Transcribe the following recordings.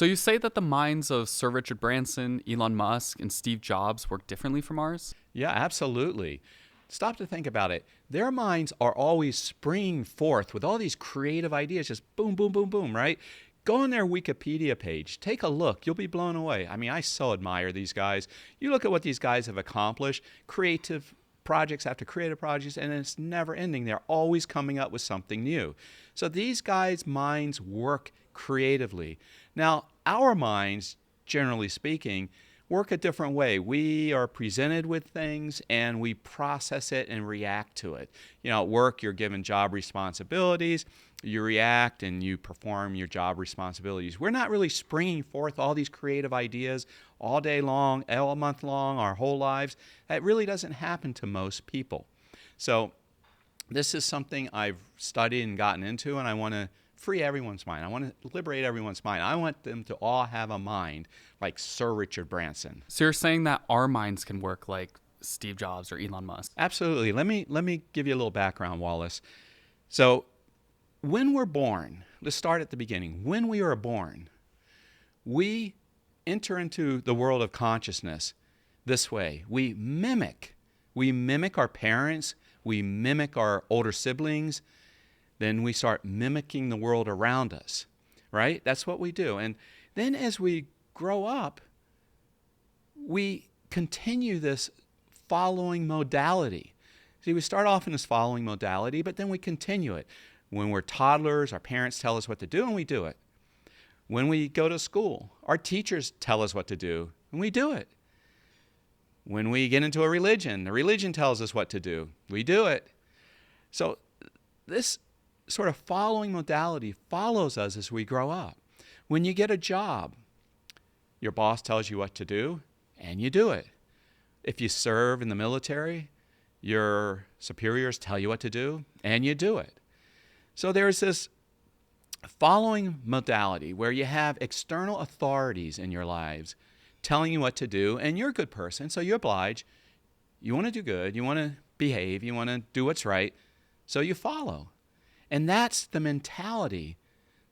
So you say that the minds of Sir Richard Branson, Elon Musk, and Steve Jobs work differently from ours? Yeah, absolutely. Stop to think about it. Their minds are always springing forth with all these creative ideas, just boom, boom, boom, boom, right? Go on their Wikipedia page. Take a look. You'll be blown away. I mean, I so admire these guys. You look at what these guys have accomplished, creative projects after creative projects, and it's never ending. They're always coming up with something new. So these guys' minds work creatively. Now, our minds, generally speaking, work a different way. We are presented with things and we process it and react to it. You know, at work, you're given job responsibilities, you react and you perform your job responsibilities. We're not really springing forth all these creative ideas all day long, all month long, our whole lives. That really doesn't happen to most people. So this is something I've studied and gotten into, and I want to free everyone's mind. I want to liberate everyone's mind. I want them to all have a mind like Sir Richard Branson. So you're saying that our minds can work like Steve Jobs or Elon Musk? Absolutely. Let me give you a little background, Wallace. So when we're born, let's start at the beginning. When we are born, we enter into the world of consciousness this way. We mimic. We mimic our parents. We mimic our older siblings. Then we start mimicking the world around us, right? That's what we do. And then as we grow up, we continue this following modality. See, we start off in this following modality, but then we continue it. When we're toddlers, our parents tell us what to do, and we do it. When we go to school, our teachers tell us what to do, and we do it. When we get into a religion, the religion tells us what to do. We do it. So this sort of following modality follows us as we grow up. When you get a job, your boss tells you what to do, and you do it. If you serve in the military, your superiors tell you what to do, and you do it. So there's this following modality where you have external authorities in your lives telling you what to do, and you're a good person, so you oblige. You want to do good, you want to behave, you want to do what's right, so you follow. And that's the mentality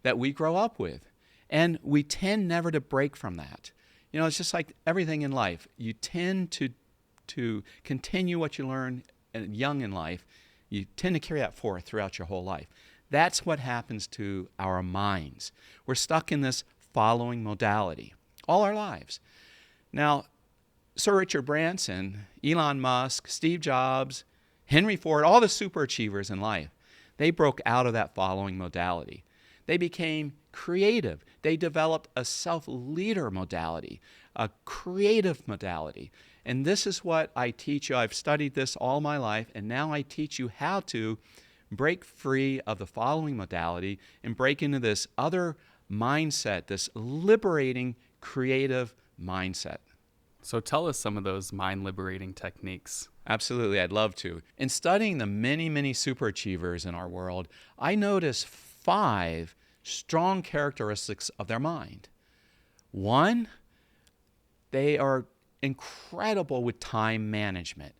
that we grow up with. And we tend never to break from that. You know, it's just like everything in life. You tend to continue what you learn young in life. You tend to carry that forth throughout your whole life. That's what happens to our minds. We're stuck in this following modality all our lives. Now, Sir Richard Branson, Elon Musk, Steve Jobs, Henry Ford, all the super achievers in life, they broke out of that following modality. They became creative. They developed a self-leader modality, a creative modality. And this is what I teach you. I've studied this all my life, and now I teach you how to break free of the following modality and break into this other mindset, this liberating, creative mindset. So tell us some of those mind liberating techniques. Absolutely, I'd love to. In studying the many, many superachievers in our world, I noticed 5 strong characteristics of their mind. 1, they are incredible with time management.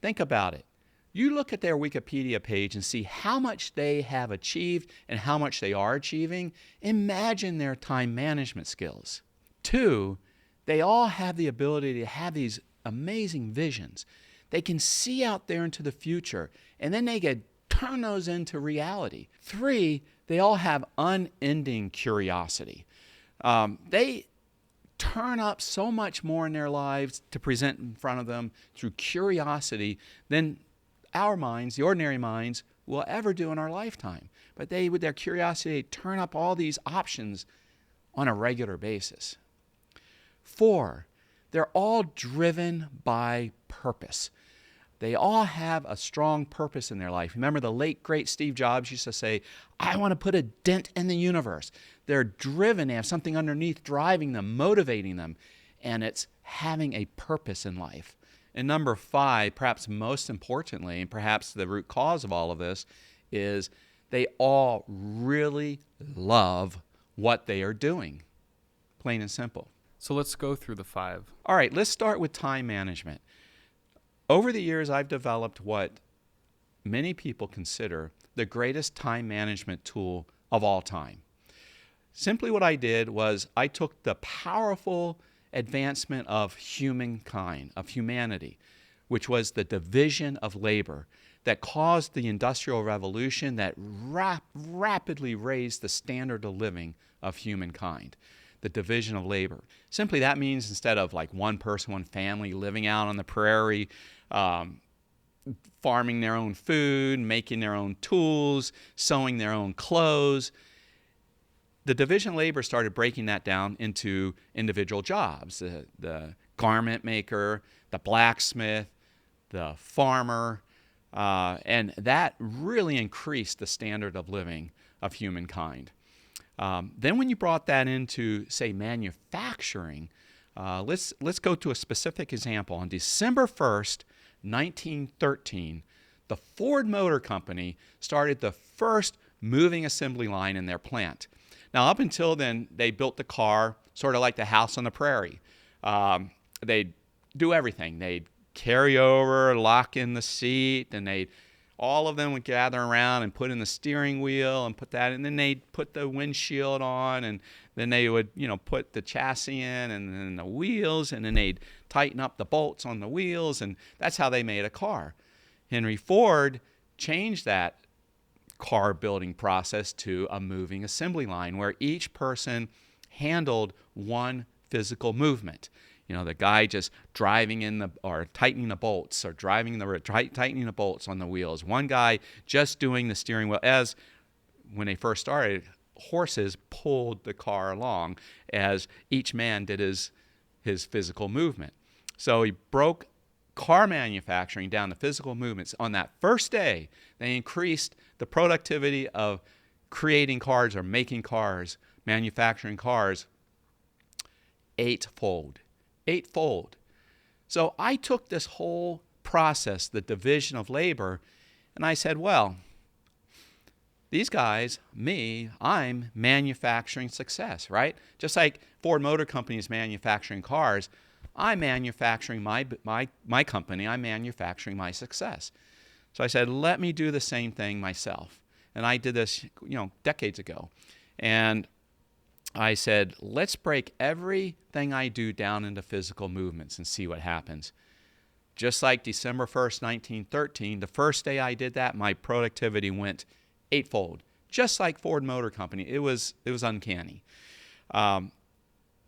Think about it. You look at their Wikipedia page and see how much they have achieved and how much they are achieving. Imagine their time management skills. 2, they all have the ability to have these amazing visions. They can see out there into the future, and then they can turn those into reality. 3, they all have unending curiosity. They turn up so much more in their lives to present in front of them through curiosity than our minds, the ordinary minds, will ever do in our lifetime. But they, with their curiosity, turn up all these options on a regular basis. 4, they're all driven by purpose. They all have a strong purpose in their life. Remember the late, great Steve Jobs used to say, I want to put a dent in the universe. They're driven. They have something underneath driving them, motivating them, and it's having a purpose in life. And number 5, perhaps most importantly, and perhaps the root cause of all of this, is they all really love what they are doing, plain and simple. So let's go through the 5. All right, let's start with time management. Over the years, I've developed what many people consider the greatest time management tool of all time. Simply what I did was I took the powerful advancement of humankind, of humanity, which was the division of labor that caused the Industrial Revolution that rapidly raised the standard of living of humankind, the division of labor. Simply that means instead of like one person, one family living out on the prairie, farming their own food, making their own tools, sewing their own clothes, the division of labor started breaking that down into individual jobs. The garment maker, the blacksmith, the farmer, and that really increased the standard of living of humankind. Then when you brought that into, say, manufacturing, let's go to a specific example. On December 1st, 1913, the Ford Motor Company started the first moving assembly line in their plant. Now, up until then, they built the car sort of like the house on the prairie. They'd do everything. They'd carry over, lock in the seat, and all of them would gather around and put in the steering wheel and put that, and then they'd put the windshield on, and then they would, put the chassis in and then the wheels, and then they'd tighten up the bolts on the wheels, and that's how they made a car. Henry Ford changed that car building process to a moving assembly line where each person handled one physical movement. The guy just driving or tightening the bolts, or tightening the bolts on the wheels. One guy just doing the steering wheel. As when they first started, horses pulled the car along as each man did his physical movement. So he broke car manufacturing down to physical movements. On that first day, they increased the productivity of creating cars or making cars, manufacturing cars, eightfold. So I took this whole process, the division of labor, and I said, well, these guys, I'm manufacturing success, right? Just like Ford Motor Company is manufacturing cars, I'm manufacturing my company, I'm manufacturing my success. So I said, let me do the same thing myself. And I did this, decades ago. And I said, let's break everything I do down into physical movements and see what happens. Just like December 1st, 1913, the first day I did that, my productivity went eightfold. Just like Ford Motor Company. It was uncanny. Now,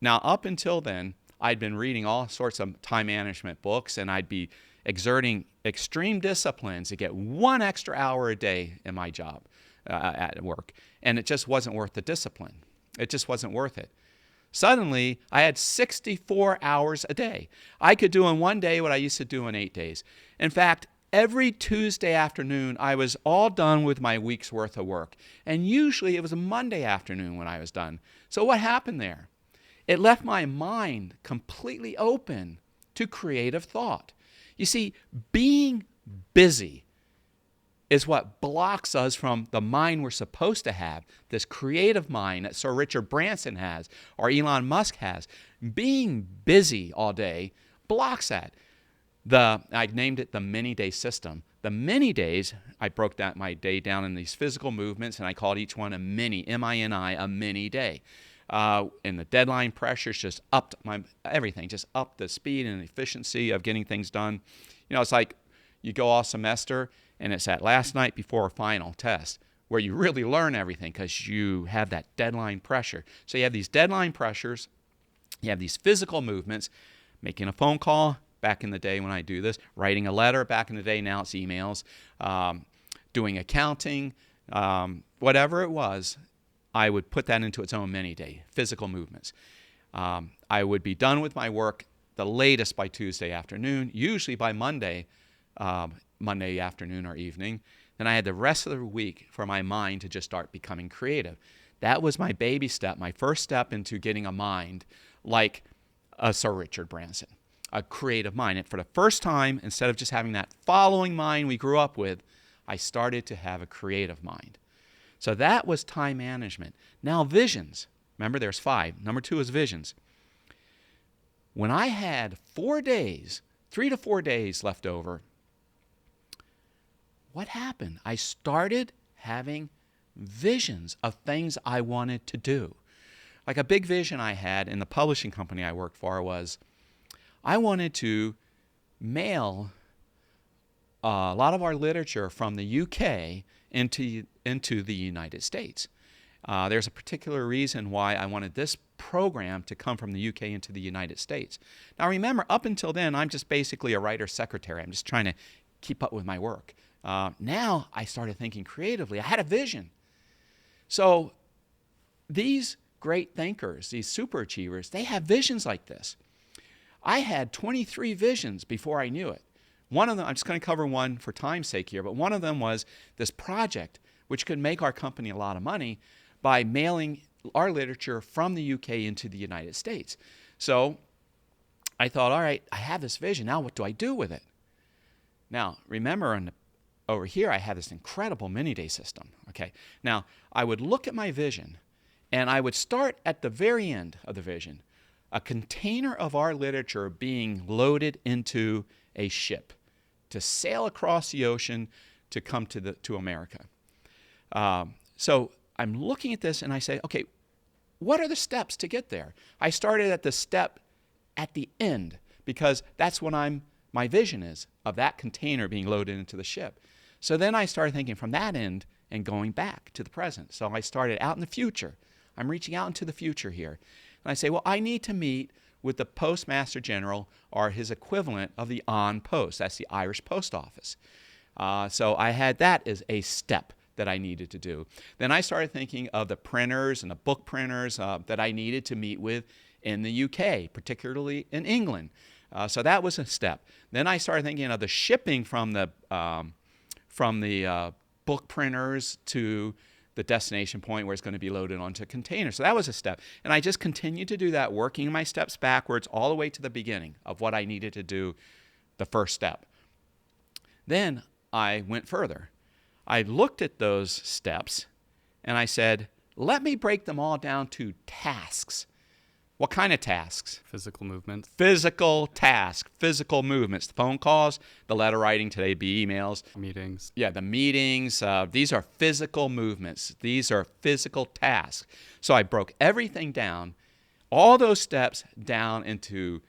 up until then, I'd been reading all sorts of time management books, and I'd be exerting extreme disciplines to get 1 extra hour a day in my job at work. And it just wasn't worth the discipline. It just wasn't worth it. Suddenly, I had 64 hours a day. I could do in one day what I used to do in 8 days. In fact, every Tuesday afternoon, I was all done with my week's worth of work. And usually it was a Monday afternoon when I was done. So what happened there? It left my mind completely open to creative thought. You see, being busy is what blocks us from the mind we're supposed to have, this creative mind that Sir Richard Branson has or Elon Musk has. Being busy all day blocks that. I named it the mini-day system. The mini-days, I broke my day down in these physical movements, and I called each one a mini, M-I-N-I, a mini-day. And the deadline pressures just upped everything, just upped the speed and efficiency of getting things done. It's like you go all semester, and it's that last night before a final test where you really learn everything because you have that deadline pressure. So you have these deadline pressures, you have these physical movements, making a phone call back in the day when I do this, writing a letter back in the day, now it's emails, doing accounting, whatever it was, I would put that into its own mini-day, physical movements. I would be done with my work the latest by Tuesday afternoon, usually by Monday afternoon or evening. Then I had the rest of the week for my mind to just start becoming creative. That was my baby step, my first step into getting a mind like a Sir Richard Branson, a creative mind. And for the first time, instead of just having that following mind we grew up with, I started to have a creative mind. So that was time management. Now visions. Remember, there's 5. Number 2 is visions. When I had 4 days, 3 to 4 days left over, what happened? I started having visions of things I wanted to do. Like a big vision I had in the publishing company I worked for was I wanted to mail a lot of our literature from the UK into the United States. There's a particular reason why I wanted this program to come from the UK into the United States. Now remember, up until then, I'm just basically a writer's secretary. I'm just trying to keep up with my work. Now I started thinking creatively. I had a vision. So these great thinkers, these super achievers, they have visions like this. I had 23 visions before I knew it. One of them, I'm just going to cover one for time's sake here, but one of them was this project which could make our company a lot of money by mailing our literature from the UK into the United States. So I thought, all right, I have this vision. Now what do I do with it? Now, remember, over here I have this incredible mini-day system. Okay. Now, I would look at my vision, and I would start at the very end of the vision, a container of our literature being loaded into a ship to sail across the ocean to come to America. So I'm looking at this and I say, okay, what are the steps to get there? I started at the step at the end because that's what my vision is of that container being loaded into the ship. So then I started thinking from that end and going back to the present. So I started out in the future. I'm reaching out into the future here. And I say, well, I need to meet with the Postmaster General or his equivalent of the An Post. That's the Irish Post Office. So I had that as a step that I needed to do. Then I started thinking of the printers and the book printers that I needed to meet with in the UK, particularly in England. So that was a step. Then I started thinking of the shipping from the book printers to the destination point where it's going to be loaded onto a container. So that was a step. And I just continued to do that, working my steps backwards all the way to the beginning of what I needed to do, the first step. Then I went further. I looked at those steps and I said, let me break them all down to tasks. What kind of tasks? Physical movements. Physical tasks, physical movements. The phone calls, the letter writing, today be emails. Meetings. Yeah, the meetings. These are physical movements. These are physical tasks. So I broke everything down, all those steps down into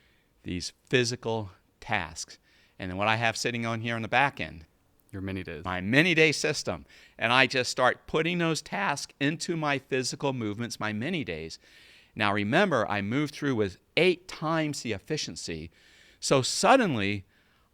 these physical tasks. And then what I have sitting on here on the back end, Your mini days. my mini-day system. And I just start putting those tasks into my physical movements, my mini-days. Now remember, I moved through with 8 times the efficiency. So suddenly,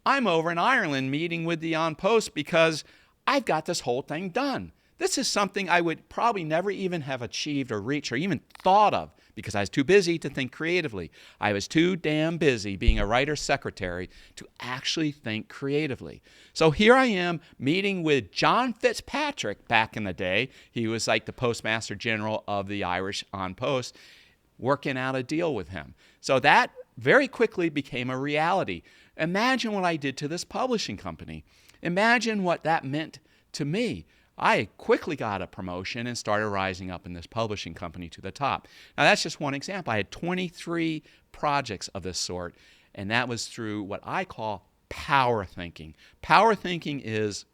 I'm over in Ireland meeting with the An Post because I've got this whole thing done. This is something I would probably never even have achieved or reached or even thought of because I was too busy to think creatively. I was too damn busy being a writer's secretary to actually think creatively. So here I am meeting with John Fitzpatrick back in the day. He was like the Postmaster General of the Irish An Post, working out a deal with him. So that very quickly became a reality. Imagine what I did to this publishing company. Imagine what that meant to me. I quickly got a promotion and started rising up in this publishing company to the top. Now that's just one example. I had 23 projects of this sort, and that was through what I call power thinking. Power thinking is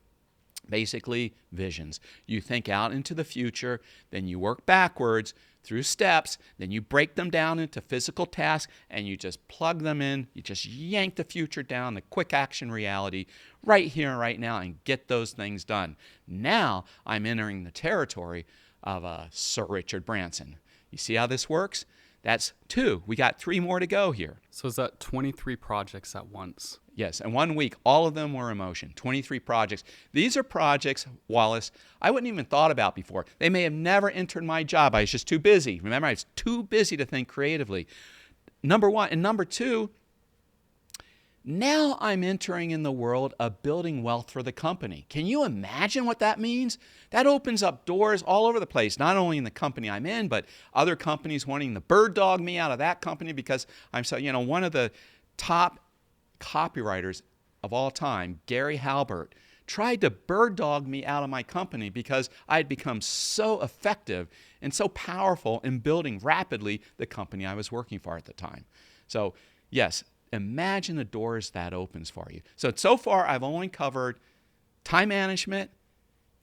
basically visions. You think out into the future, then you work backwards through steps, then you break them down into physical tasks, and you just plug them in. You just yank the future down, the quick action reality, right here and right now, and get those things done. Now I'm entering the territory of Sir Richard Branson. You see how this works? That's 2. We got 3 more to go here. So is that 23 projects at once? Yes, and 1 week, all of them were in motion, 23 projects. These are projects, Wallace, I wouldn't even thought about before. They may have never entered my job. I was just too busy. Remember, I was too busy to think creatively. Number 1. And number 2, now I'm entering in the world of building wealth for the company. Can you imagine what that means? That opens up doors all over the place, not only in the company I'm in, but other companies wanting to bird dog me out of that company because I'm so, one of the top copywriters of all time, Gary Halbert, tried to bird dog me out of my company because I had become so effective and so powerful in building rapidly the company I was working for at the time. So yes, imagine the doors that opens for you. So far I've only covered time management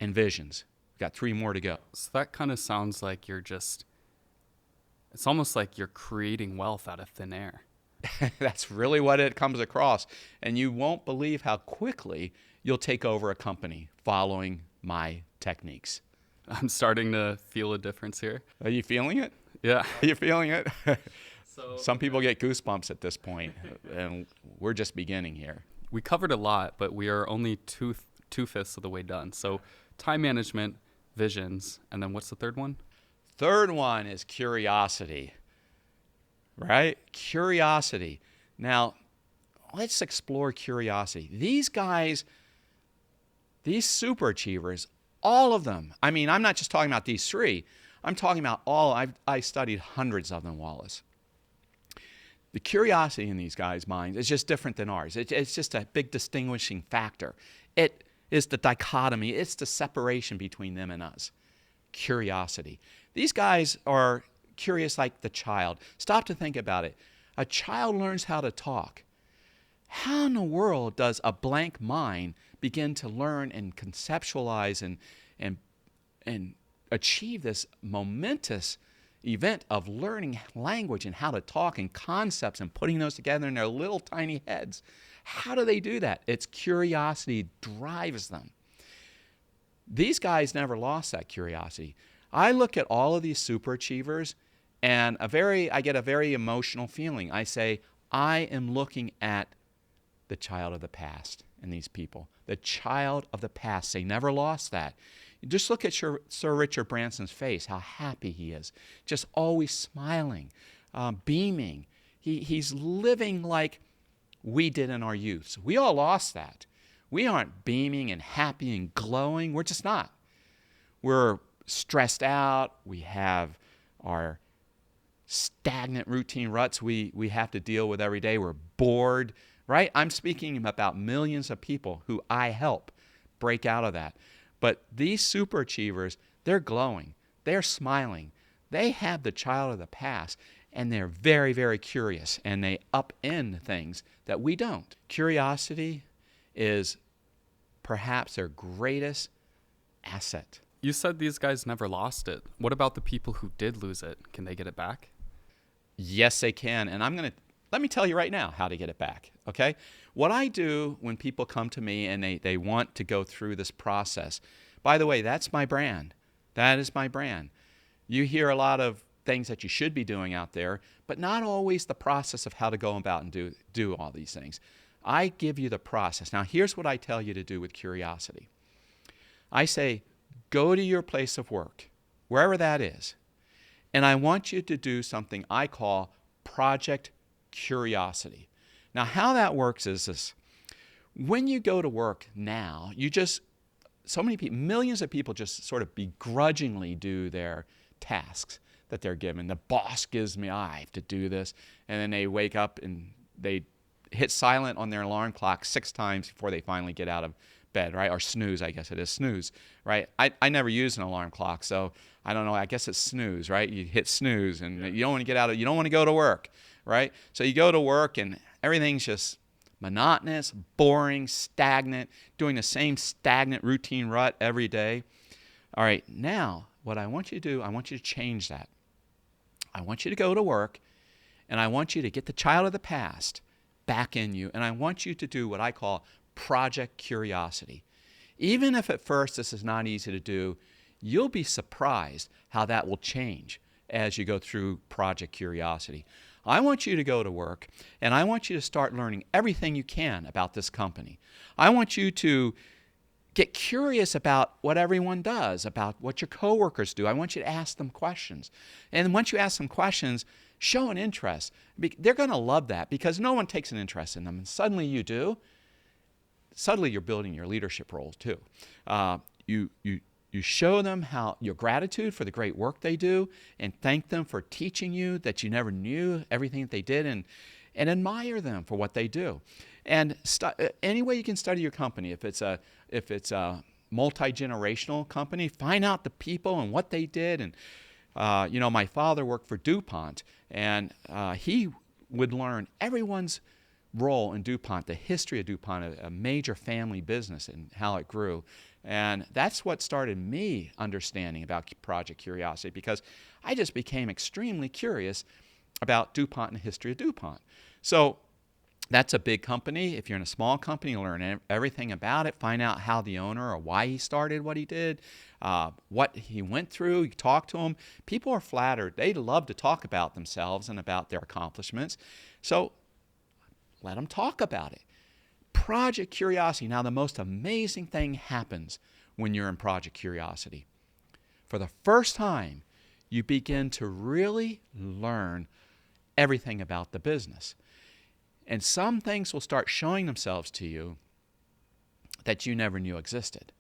and visions. We've got 3 more to go. So that kind of sounds like you're just It's almost like you're creating wealth out of thin air. That's really what it comes across. And you won't believe how quickly you'll take over a company following my techniques. I'm starting to feel a difference here. Are you feeling it? Yeah. Are you feeling it? So Some people get goosebumps at this point, and we're just beginning here. we covered a lot, but we are only two-fifths of the way done. So time management, visions, and then what's the third one? Third one is curiosity, right? Curiosity. Now, let's explore curiosity. These guys, these super achievers, all of them. I mean, I'm not just talking about these three. I'm talking about all. I studied hundreds of them, Wallace. The curiosity in these guys' minds is just different than ours. It's just a big distinguishing factor. It is the dichotomy. It's the separation between them and us. Curiosity. These guys are curious like the child. Stop to think about it. A child learns how to talk. How in the world does a blank mind begin to learn and conceptualize and achieve this momentous event of learning language and how to talk and concepts and putting those together in their little tiny heads? How do they do that? It's curiosity drives them. These guys never lost that curiosity. I look at all of these super achievers and I get a very emotional feeling. I say, I am looking at the child of the past in these people. The child of the past. They never lost that. Just look at Sir Richard Branson's face, how happy he is. Just always smiling, beaming. He's living like we did in our youth. We all lost that. We aren't beaming and happy and glowing. We're just not. We're stressed out. We have our stagnant routine ruts we have to deal with every day. We're bored, right? I'm speaking about millions of people who I help break out of that. But these super achievers, they're glowing. They're smiling. They have the child of the past, and they're very, very curious, and they upend things that we don't. Curiosity is perhaps their greatest asset. You said these guys never lost it. What about the people who did lose it? Can they get it back? Yes, they can. And let me tell you right now how to get it back, okay? What I do when people come to me and they want to go through this process, by the way, that's my brand. That is my brand. You hear a lot of things that you should be doing out there, but not always the process of how to go about and do all these things. I give you the process. Now, here's what I tell you to do with curiosity. I say, go to your place of work, wherever that is, and I want you to do something I call Project Curiosity. Now, how that works is this. When you go to work now, so many people, millions of people just sort of begrudgingly do their tasks that they're given. The boss gives me, I have to do this. And then they wake up and they hit silent on their alarm clock 6 times before they finally get out of bed, right? Or snooze, I guess it is, snooze, right? I never use an alarm clock, so I don't know. I guess it's snooze, right? You hit snooze and you don't want to you don't want to go to work, right? So you go to work and everything's just monotonous, boring, stagnant, doing the same stagnant routine rut every day. All right, now what I want you to do, I want you to change that. I want you to go to work and I want you to get the child of the past back in you, and I want you to do what I call Project Curiosity. Even if at first this is not easy to do, you'll be surprised how that will change as you go through Project Curiosity. I want you to go to work, and I want you to start learning everything you can about this company. I want you to get curious about what everyone does, about what your coworkers do. I want you to ask them questions. And once you ask them questions, show an interest. They're going to love that because no one takes an interest in them. And suddenly you do. Suddenly you're building your leadership role too. You show them how your gratitude for the great work they do and thank them for teaching you that you never knew everything that they did, and admire them for what they do. And any way you can study your company, if it's a multi-generational company, find out the people and what they did. And my father worked for DuPont, and he would learn everyone's role in DuPont, the history of DuPont, a major family business, and how it grew. And that's what started me understanding about Project Curiosity, because I just became extremely curious about DuPont and the history of DuPont. So that's a big company. If you're in a small company, you learn everything about it, find out how the owner or why he started what he did, what he went through. You talk to him. People are flattered. They love to talk about themselves and about their accomplishments. So let them talk about it. Project Curiosity. Now, the most amazing thing happens when you're in Project Curiosity. For the first time, you begin to really learn everything about the business. And some things will start showing themselves to you that you never knew existed.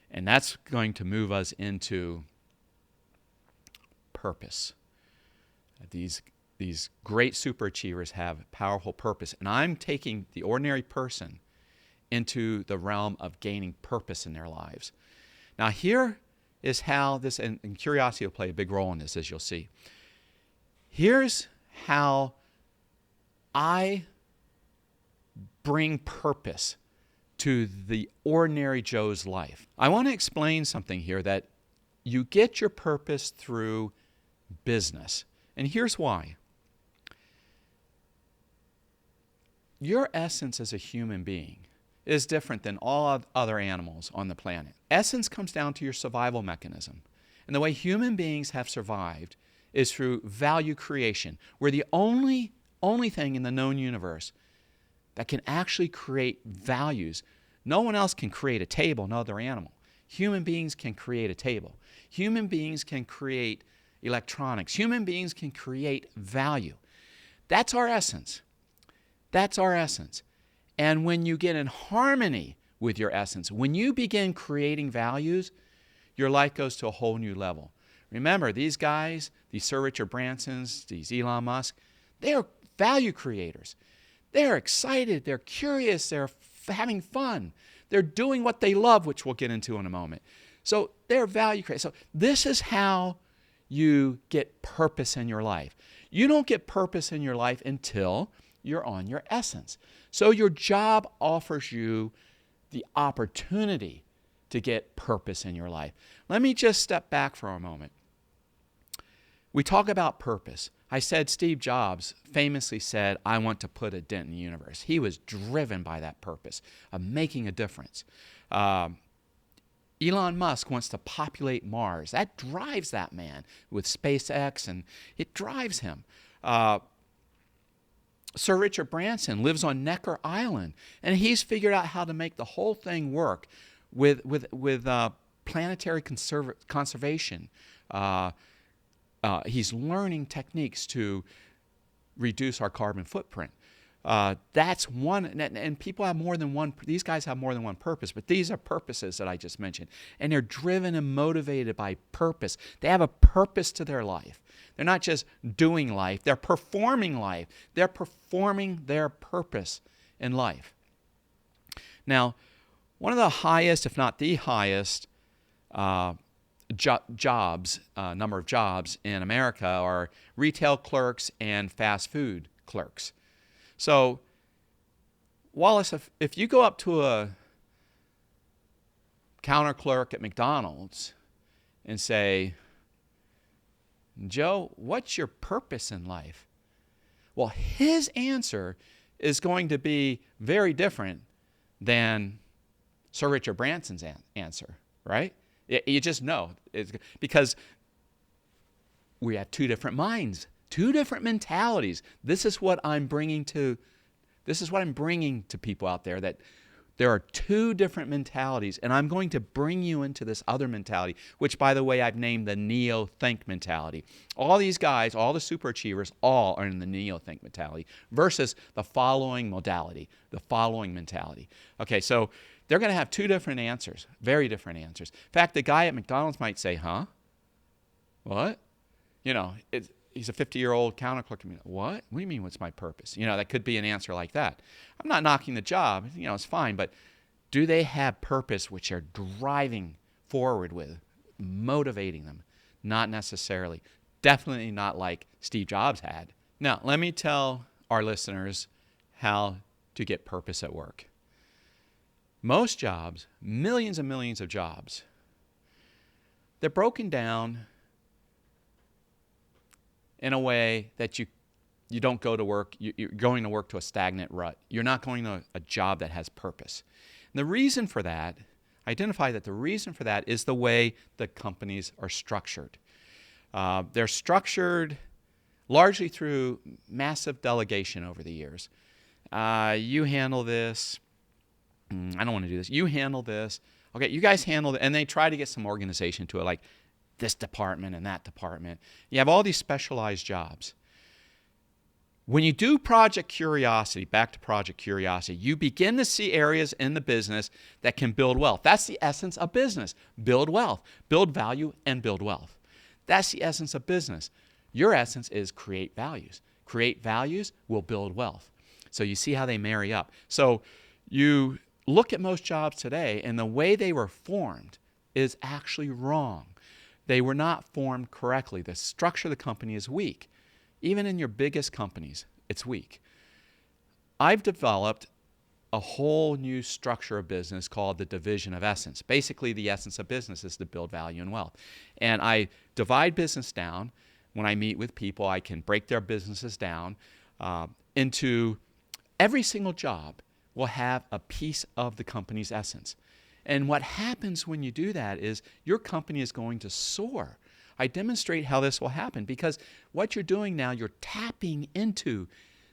And that's going to move us into purpose. These great superachievers have powerful purpose. And I'm taking the ordinary person into the realm of gaining purpose in their lives. Now, here is how this, and curiosity will play a big role in this, as you'll see. Here's how I bring purpose to the ordinary Joe's life. I want to explain something here, that you get your purpose through business. And here's why. Your essence as a human being is different than all other animals on the planet. Essence comes down to your survival mechanism. And the way human beings have survived is through value creation. We're the only thing in the known universe that can actually create values. No one else can create a table, no other animal. Human beings can create a table. Human beings can create electronics. Human beings can create value. That's our essence. That's our essence. And when you get in harmony with your essence, when you begin creating values, your life goes to a whole new level. Remember, these guys, these Sir Richard Bransons, these Elon Musk, they are value creators. They're excited, they're curious, they're having fun. They're doing what they love, which we'll get into in a moment. So they're value creators. So this is how you get purpose in your life. You don't get purpose in your life until you're on your essence. So your job offers you the opportunity to get purpose in your life. Let me just step back for a moment. We talk about purpose. I said Steve Jobs famously said, I want to put a dent in the universe. He was driven by that purpose of making a difference. Elon Musk wants to populate Mars. That drives that man with SpaceX, and it drives him. Sir Richard Branson lives on Necker Island, and he's figured out how to make the whole thing work with planetary conservation. He's learning techniques to reduce our carbon footprint. That's one, and people have more than one, these guys have more than one purpose, but these are purposes that I just mentioned. And they're driven and motivated by purpose. They have a purpose to their life. They're not just doing life, they're performing life. They're performing their purpose in life. Now, one of the highest, if not the highest, jobs, number of jobs in America are retail clerks and fast food clerks. So, Wallace, if you go up to a counter clerk at McDonald's and say, Joe, what's your purpose in life? Well, his answer is going to be very different than Sir Richard Branson's answer, right? You just know. It's because we have two different minds, two different mentalities. This is what I'm bringing to people out there, that there are two different mentalities, and I'm going to bring you into this other mentality, which, by the way, I've named the Neo-Think mentality. All these guys, all the superachievers, all are in the Neo-Think mentality versus the following modality, the following mentality. Okay, so they're going to have two different answers, very different answers. In fact, the guy at McDonald's might say, huh? What? You know, he's a 50-year-old counter clerk. What? What do you mean, what's my purpose? You know, that could be an answer like that. I'm not knocking the job. You know, it's fine. But do they have purpose which they're driving forward with, motivating them? Not necessarily. Definitely not like Steve Jobs had. Now, let me tell our listeners how to get purpose at work. Most jobs, millions and millions of jobs, they're broken down in a way that you don't go to work. You're going to work to a stagnant rut. You're not going to a job that has purpose. And the reason for that, identify that the reason for that is the way the companies are structured. They're structured largely through massive delegation over the years. You handle this. I don't want to do this. You handle this. Okay, you guys handle it. And they try to get some organization to it, like this department and that department. You have all these specialized jobs. When you do Project Curiosity, back to Project Curiosity, you begin to see areas in the business that can build wealth. That's the essence of business. Build wealth, build value, and build wealth. That's the essence of business. Your essence is create values. Create values will build wealth. So you see how they marry up. So you look at most jobs today, and the way they were formed is actually wrong. They were not formed correctly. The structure of the company is weak. Even in your biggest companies, it's weak. I've developed a whole new structure of business called the division of essence. Basically, the essence of business is to build value and wealth. And I divide business down. When I meet with people, I can break their businesses down into every single job will have a piece of the company's essence. And what happens when you do that is your company is going to soar. I demonstrate how this will happen because what you're doing now, you're tapping into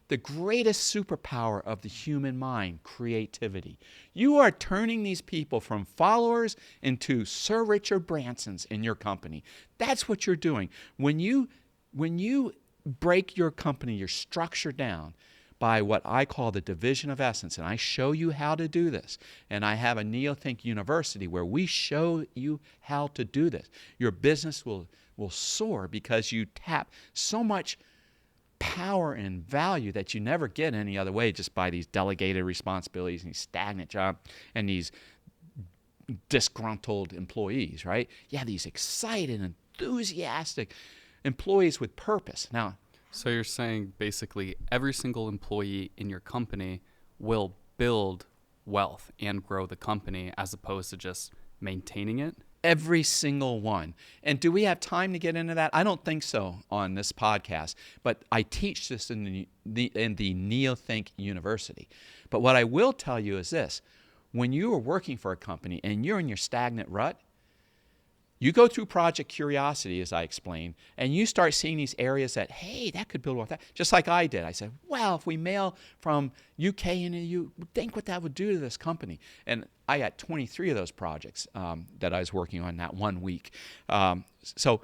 the greatest superpower of the human mind, creativity. You are turning these people from followers into Sir Richard Bransons in your company. That's what you're doing. When you break your company, your structure down, by what I call the division of essence. And I show you how to do this. And I have a NeoThink University where we show you how to do this. Your business will soar because you tap so much power and value that you never get any other way, just by these delegated responsibilities and these stagnant jobs and these disgruntled employees, right? Yeah, these excited, enthusiastic employees with purpose. Now, so you're saying basically every single employee in your company will build wealth and grow the company as opposed to just maintaining it? Every single one. And do we have time to get into that? I don't think so on this podcast, but I teach this in the NeoThink University. But what I will tell you is this. When you are working for a company and you're in your stagnant rut, you go through Project Curiosity, as I explained, and you start seeing these areas that, hey, that could build wealth. Just like I did. I said, well, if we mail from UK into you, think what that would do to this company. And I got 23 of those projects that I was working on that 1 week. So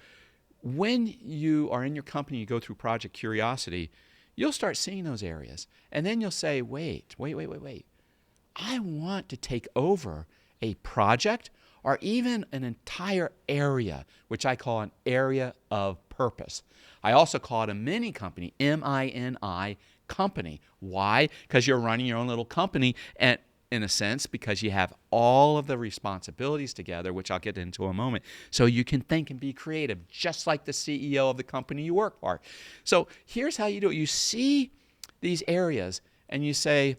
when you are in your company, you go through Project Curiosity, you'll start seeing those areas. And then you'll say, wait. I want to take over a project or even an entire area, which I call an area of purpose. I also call it a mini company, M-I-N-I company. Why? Because you're running your own little company, and in a sense, because you have all of the responsibilities together, which I'll get into in a moment, so you can think and be creative, just like the CEO of the company you work for. So here's how you do it. You see these areas, and you say,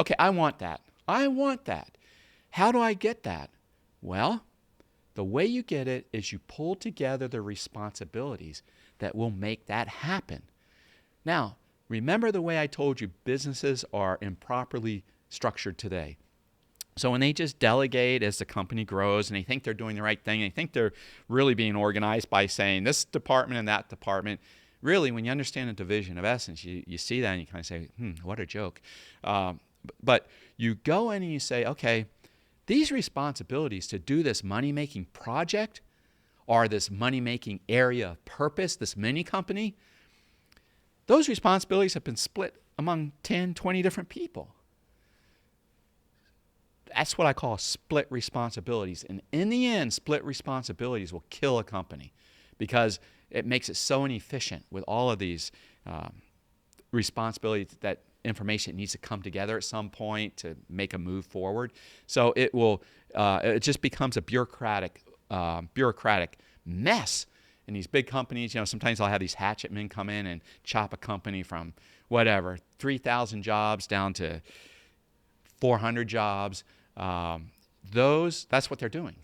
okay, I want that. I want that. How do I get that? Well, the way you get it is you pull together the responsibilities that will make that happen. Now, remember the way I told you businesses are improperly structured today. So when they just delegate as the company grows and they think they're doing the right thing, they think they're really being organized by saying this department and that department. Really, when you understand the division of essence, you see that and you kind of say, what a joke. But you go in and you say, okay, these responsibilities to do this money-making project or this money-making area of purpose, this mini company, those responsibilities have been split among 10, 20 different people. That's what I call split responsibilities. And in the end, split responsibilities will kill a company because it makes it so inefficient with all of these responsibilities that information needs to come together at some point to make a move forward. So it will, it just becomes a bureaucratic mess. In these big companies, sometimes I'll have these hatchet men come in and chop a company from whatever, 3,000 jobs down to 400 jobs. That's what they're doing.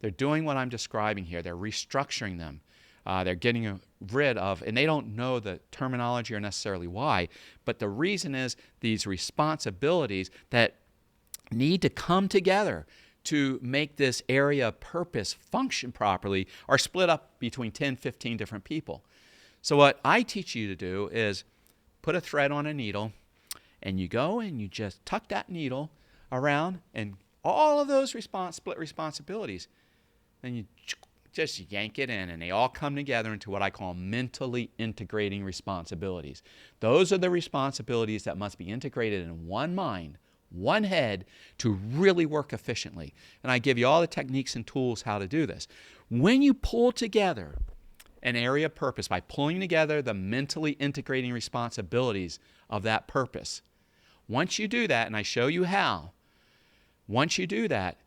They're doing what I'm describing here. They're restructuring them. They're getting rid of, and they don't know the terminology or necessarily why, but the reason is these responsibilities that need to come together to make this area of purpose function properly are split up between 10, 15 different people. So what I teach you to do is put a thread on a needle, and you go and you just tuck that needle around, and all of those split responsibilities, then you just yank it in, and they all come together into what I call mentally integrating responsibilities. Those are the responsibilities that must be integrated in one mind, one head, to really work efficiently. And I give you all the techniques and tools how to do this. When you pull together an area of purpose by pulling together the mentally integrating responsibilities of that purpose, once you do that, and I show you how, once you do that,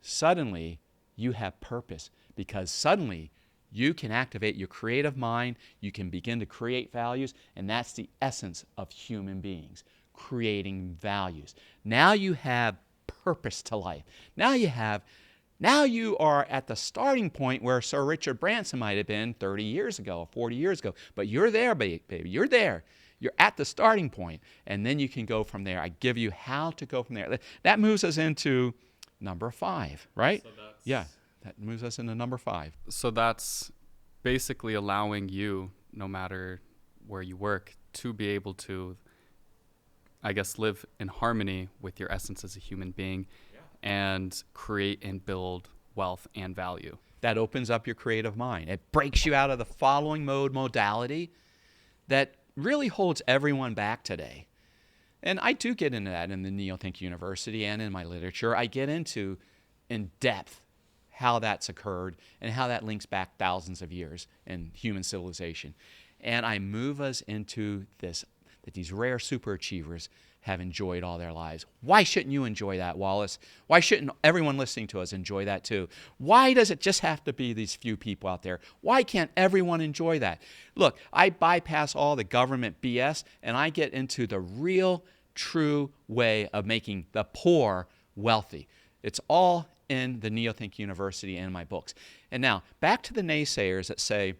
suddenly you have purpose, because suddenly you can activate your creative mind, you can begin to create values, and that's the essence of human beings, creating values. Now you have purpose to life. Now you are at the starting point where Sir Richard Branson might have been 30 years ago or 40 years ago, but you're there, baby. You're there. You're at the starting point, and then you can go from there. I give you how to go from there. That moves us into number 5, right? Yeah, that moves us into number 5. So that's basically allowing you, no matter where you work, to be able to, I guess, live in harmony with your essence as a human being, and create and build wealth and value. That opens up your creative mind. It breaks you out of the following modality that really holds everyone back today. And I do get into that in the Neothink University and in my literature. I get into, in depth, how that's occurred and how that links back thousands of years in human civilization. And I move us into this, that these rare superachievers have enjoyed all their lives. Why shouldn't you enjoy that, Wallace? Why shouldn't everyone listening to us enjoy that too? Why does it just have to be these few people out there? Why can't everyone enjoy that? Look, I bypass all the government BS, and I get into the real, true way of making the poor wealthy. It's all in the Neothink University and my books. And now, back to the naysayers that say,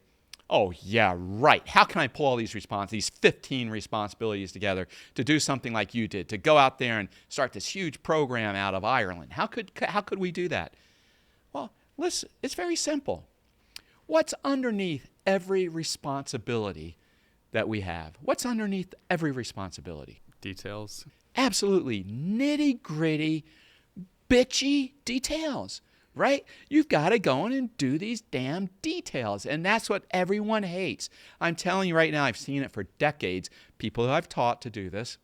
oh, yeah, right. How can I pull all these 15 responsibilities together to do something like you did, to go out there and start this huge program out of Ireland? How could we do that? Well, listen, it's very simple. What's underneath every responsibility that we have? What's underneath every responsibility? Details. Absolutely. Nitty-gritty, bitchy details. Right? You've got to go in and do these damn details. And that's what everyone hates. I'm telling you right now, I've seen it for decades. People who I've taught to do this,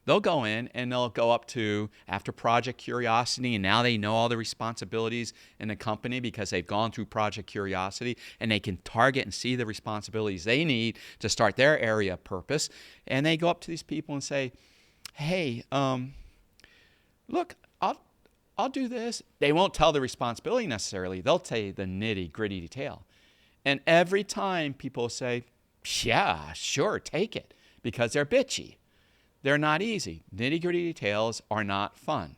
they'll go in and they'll go up to, after Project Curiosity, and now they know all the responsibilities in the company because they've gone through Project Curiosity, and they can target and see the responsibilities they need to start their area of purpose. And they go up to these people and say, hey, look, I'll do this. They won't tell the responsibility necessarily. They'll tell you the nitty-gritty detail. And every time people say, yeah, sure, take it, because they're bitchy. They're not easy. Nitty-gritty details are not fun.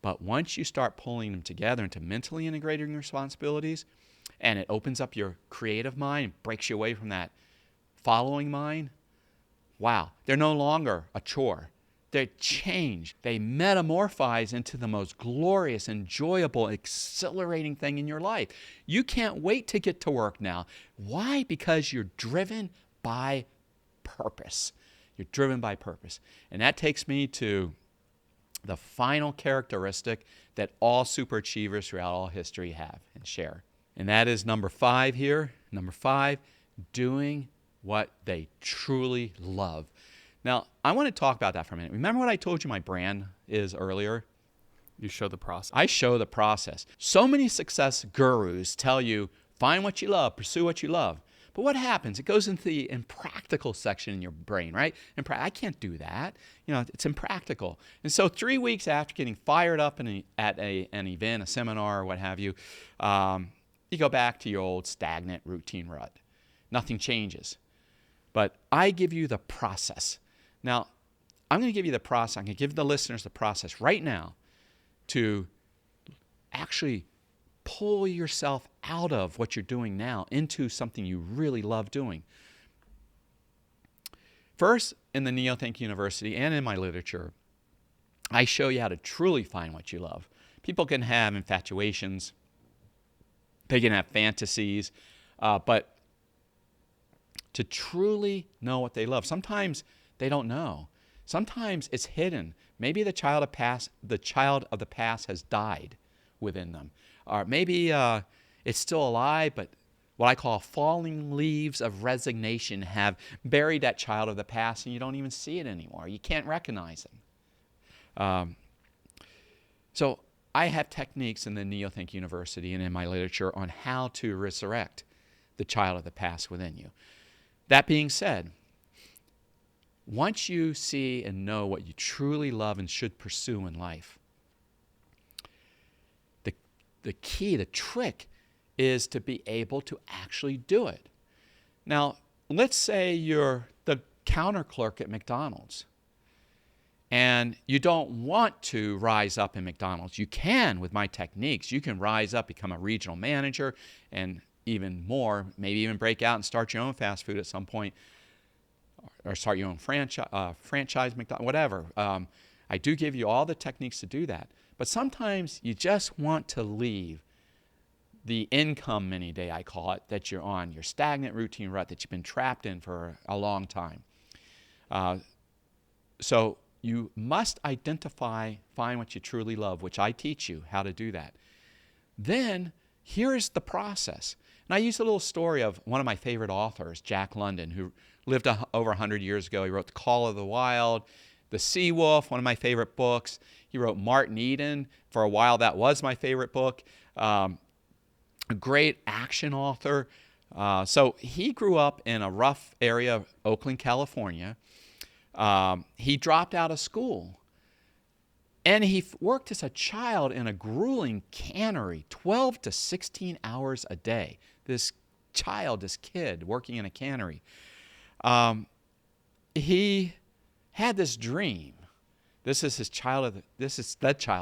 But once you start pulling them together into mentally integrating responsibilities, and it opens up your creative mind, breaks you away from that following mind, wow, they're no longer a chore. They change. They metamorphose into the most glorious, enjoyable, exhilarating thing in your life. You can't wait to get to work now. Why? Because you're driven by purpose. You're driven by purpose. And that takes me to the final characteristic that all superachievers throughout all history have and share. And that is number 5 here. Number 5, doing what they truly love. Now, I want to talk about that for a minute. Remember what I told you my brand is earlier? You show the process. I show the process. So many success gurus tell you, find what you love, pursue what you love. But what happens? It goes into the impractical section in your brain, right? I can't do that. It's impractical. And so 3 weeks after getting fired up at an event, a seminar, or what have you, you go back to your old stagnant routine rut. Nothing changes. But I give you the process. Now, I'm going to give you the process. I'm going to give the listeners the process right now to actually pull yourself out of what you're doing now into something you really love doing. First, in the NeoThink University and in my literature, I show you how to truly find what you love. People can have infatuations, they can have fantasies, but to truly know what they love, sometimes they don't know. Sometimes it's hidden. Maybe the child of the past has died within them. Or maybe it's still alive, but what I call falling leaves of resignation have buried that child of the past, and you don't even see it anymore. You can't recognize them. So I have techniques in the NeoThink University and in my literature on how to resurrect the child of the past within you. That being said, once you see and know what you truly love and should pursue in life, the key, the trick, is to be able to actually do it. Now, let's say you're the counter clerk at McDonald's and you don't want to rise up in McDonald's. You can with my techniques. You can rise up, become a regional manager, and even more, maybe even break out and start your own fast food at some point, or start your own franchise McDonald's, whatever. I do give you all the techniques to do that. But sometimes you just want to leave the income mini day, I call it, that you're on, your stagnant routine rut that you've been trapped in for a long time. So you must identify, find what you truly love, which I teach you how to do that. Then here's the process. And I use a little story of one of my favorite authors, Jack London, who lived over 100 years ago. He wrote The Call of the Wild, The Sea Wolf, one of my favorite books. He wrote Martin Eden. For a while, that was my favorite book. A great action author. So he grew up in a rough area of Oakland, California. He dropped out of school. And he worked as a child in a grueling cannery, 12 to 16 hours a day. This kid working in a cannery. He had this dream. This is the child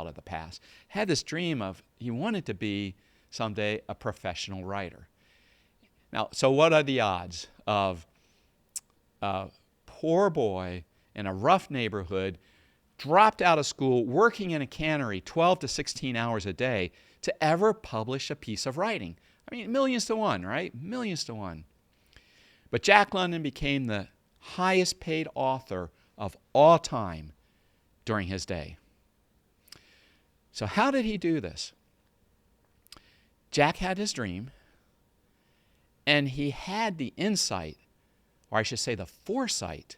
of the past. Had this dream of he wanted to be someday a professional writer. Now, so what are the odds of a poor boy in a rough neighborhood, dropped out of school, working in a cannery 12 to 16 hours a day to ever publish a piece of writing? I mean, millions to one, right? Millions to one. But Jack London became the highest paid author of all time during his day. So how did he do this? Jack had his dream, and he had the insight, or I should say the foresight,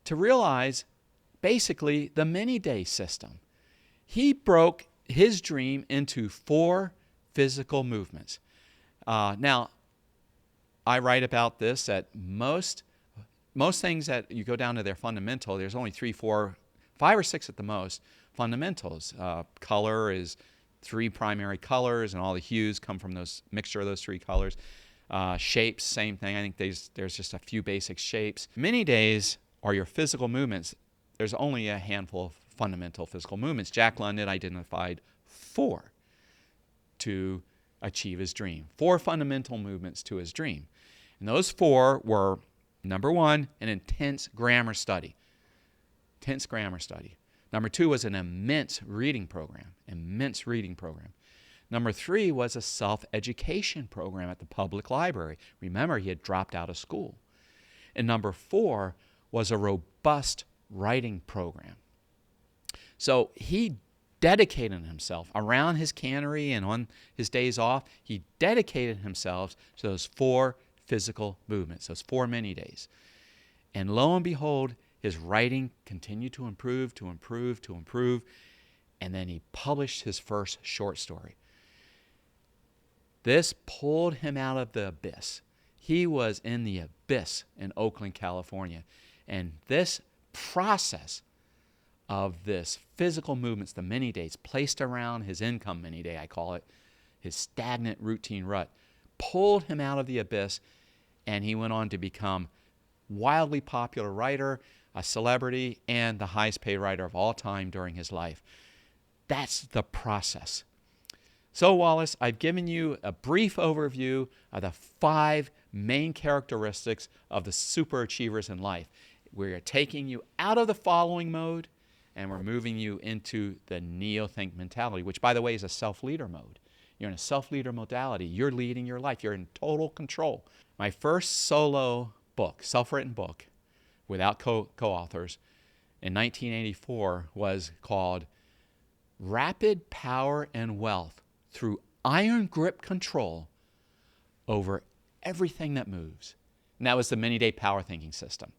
to realize basically the many-day system. He broke his dream into 4 physical movements. Now, I write about this at most things that you go down to their fundamental, there's only 3, 4, 5 or 6 at the most fundamentals. Color is 3 primary colors, and all the hues come from those mixture of those 3 colors. Shapes, same thing. I think there's just a few basic shapes. Many days are your physical movements. There's only a handful of fundamental physical movements. Jack London identified 4 to achieve his dream. 4 fundamental movements to his dream. And those 4 were, number 1, an intense grammar study. Intense grammar study. Number 2 was an immense reading program. Number 3 was a self-education program at the public library. Remember, he had dropped out of school. And number 4 was a robust writing program. So he dedicated himself around his cannery and on his days off. He dedicated himself to those 4 physical movements, those 4 mini days. And lo and behold, his writing continued to improve, and then he published his first short story. This pulled him out of the abyss. He was in the abyss in Oakland, California. And this process of this physical movements, the mini days, placed around his income mini day, I call it, his stagnant routine rut, pulled him out of the abyss, and he went on to become wildly popular writer, a celebrity, and the highest paid writer of all time during his life. That's the process. So, Wallace, I've given you a brief overview of the 5 main characteristics of the superachievers in life. We're taking you out of the following mode, and we're moving you into the neo-think mentality, which, by the way, is a self-leader mode. You're in a self-leader modality. You're leading your life. You're in total control. My first solo book, self-written book, without co-authors, in 1984 was called Rapid Power and Wealth Through Iron Grip Control Over Everything That Moves. And that was the many-day power thinking system.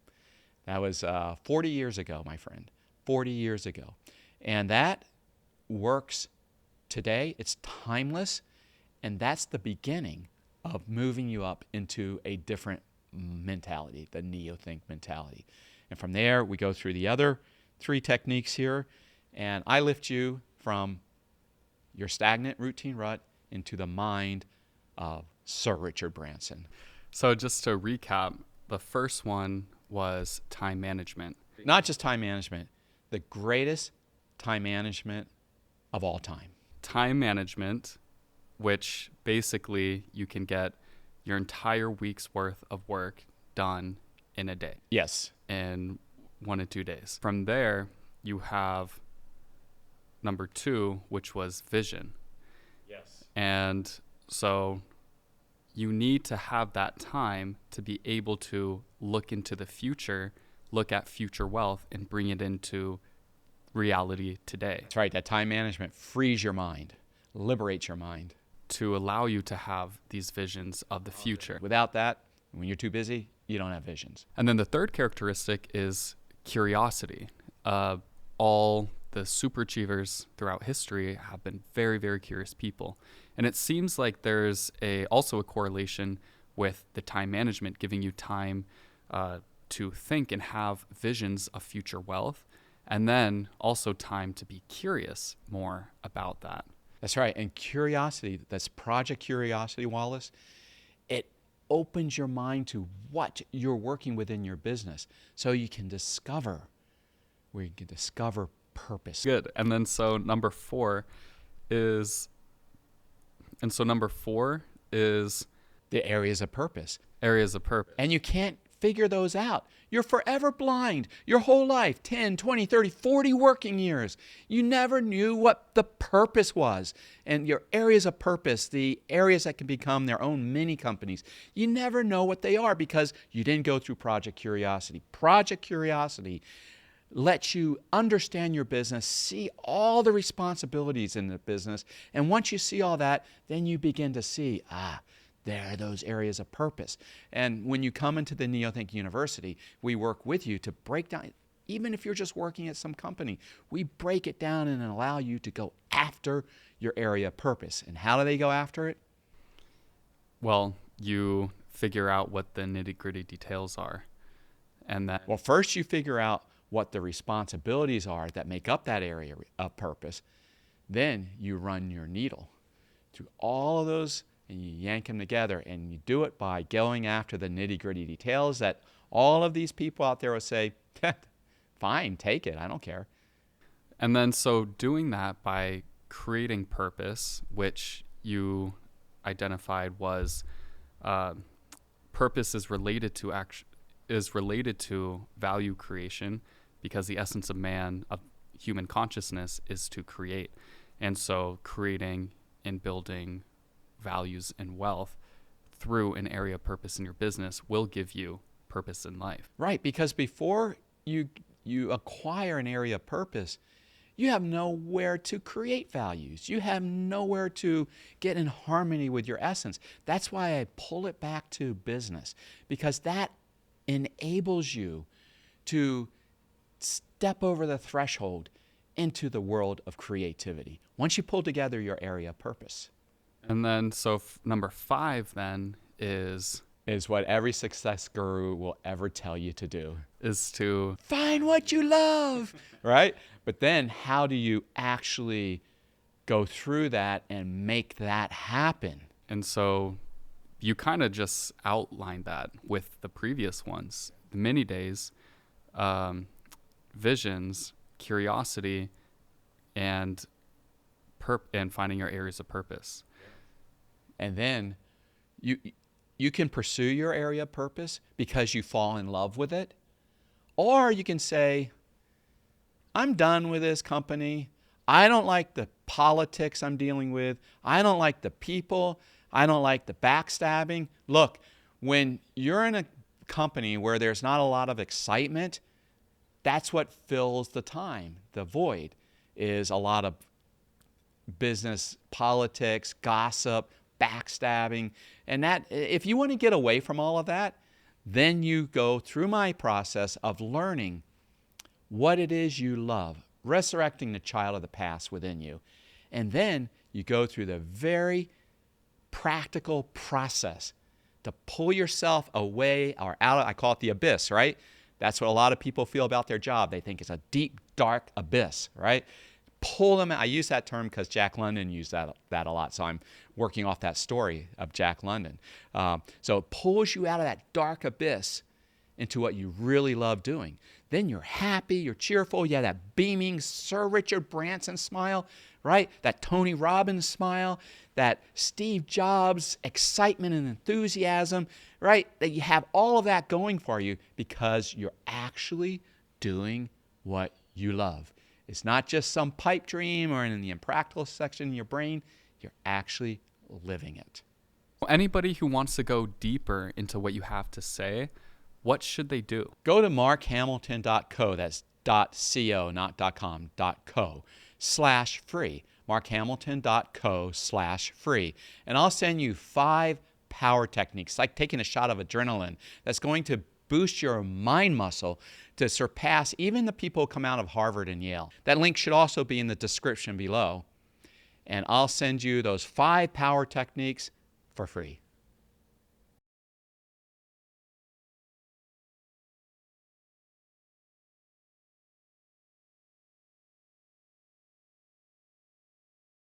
That was 40 years ago, my friend, 40 years ago. And that works today. It's timeless. And that's the beginning of moving you up into a different mentality, the neo-think mentality. And from there, we go through the other 3 techniques here. And I lift you from your stagnant routine rut into the mind of Sir Richard Branson. So just to recap, the first one was time management. Not just time management, the greatest time management of all time. Time management, which basically you can get your entire week's worth of work done in a day. Yes. In 1 to 2 days. From there, you have number 2, which was vision. Yes. And so you need to have that time to be able to look into the future, look at future wealth, and bring it into reality today. That's right. That time management frees your mind, liberates your mind. To allow you to have these visions of the future. Without that, when you're too busy, you don't have visions. And then the third characteristic is curiosity. All the superachievers throughout history have been very, very curious people. And it seems like there's also a correlation with the time management, giving you time to think and have visions of future wealth, and then also time to be curious more about that. That's right. And curiosity, that's Project Curiosity, Wallace, it opens your mind to what you're working with in your business so you can discover purpose. Good. And then so number 4 is the areas of purpose. Areas of purpose. And you can't figure those out. You're forever blind. Your whole life, 10, 20, 30, 40 working years. You never knew what the purpose was. And your areas of purpose, the areas that can become their own mini companies, you never know what they are because you didn't go through Project Curiosity. Project Curiosity lets you understand your business, see all the responsibilities in the business. And once you see all that, then you begin to see, there are those areas of purpose. And when you come into the NeoThink University, we work with you to break down, even if you're just working at some company, we break it down and allow you to go after your area of purpose. And how do they go after it? Well, you figure out what the nitty-gritty details are. And then, well, first you figure out what the responsibilities are that make up that area of purpose. Then you run your needle through all of those and you yank them together, and you do it by going after the nitty-gritty details that all of these people out there will say, fine, take it, I don't care. And then so doing that by creating purpose, which you identified was purpose is related to value creation, because the essence of man, of human consciousness, is to create. And so creating and building values and wealth through an area of purpose in your business will give you purpose in life. Right, because before you acquire an area of purpose, you have nowhere to create values. You have nowhere to get in harmony with your essence. That's why I pull it back to business, because that enables you to step over the threshold into the world of creativity once you pull together your area of purpose. And then so number 5 then is what every success guru will ever tell you to do. Is to find what you love, right? But then how do you actually go through that and make that happen? And so you kind of just outlined that with the previous ones, the mini days, visions, curiosity, and and finding your areas of purpose. And then you can pursue your area of purpose because you fall in love with it. Or you can say, I'm done with this company. I don't like the politics I'm dealing with. I don't like the people. I don't like the backstabbing. Look, when you're in a company where there's not a lot of excitement, that's what fills the time. The void is a lot of business, politics, gossip, backstabbing. And that, if you want to get away from all of that, then you go through my process of learning what it is you love, resurrecting the child of the past within you. And then you go through the very practical process to pull yourself away or out of, I call it the abyss, right? That's what a lot of people feel about their job. They think it's a deep, dark abyss, right? Pull them out. I use that term because Jack London used that a lot. So I'm working off that story of Jack London. So it pulls you out of that dark abyss into what you really love doing. Then you're happy, you're cheerful, you have that beaming Sir Richard Branson smile, right? That Tony Robbins smile, that Steve Jobs excitement and enthusiasm, right? That you have all of that going for you because you're actually doing what you love. It's not just some pipe dream or in the impractical section in your brain. You're actually living it. Anybody who wants to go deeper into what you have to say, what should they do? Go to markhamilton.co. That's .co, not .com, .co/free. markhamilton.co/free. And I'll send you 5 power techniques, like taking a shot of adrenaline, that's going to boost your mind muscle to surpass even the people who come out of Harvard and Yale. That link should also be in the description below. And I'll send you those 5 power techniques for free.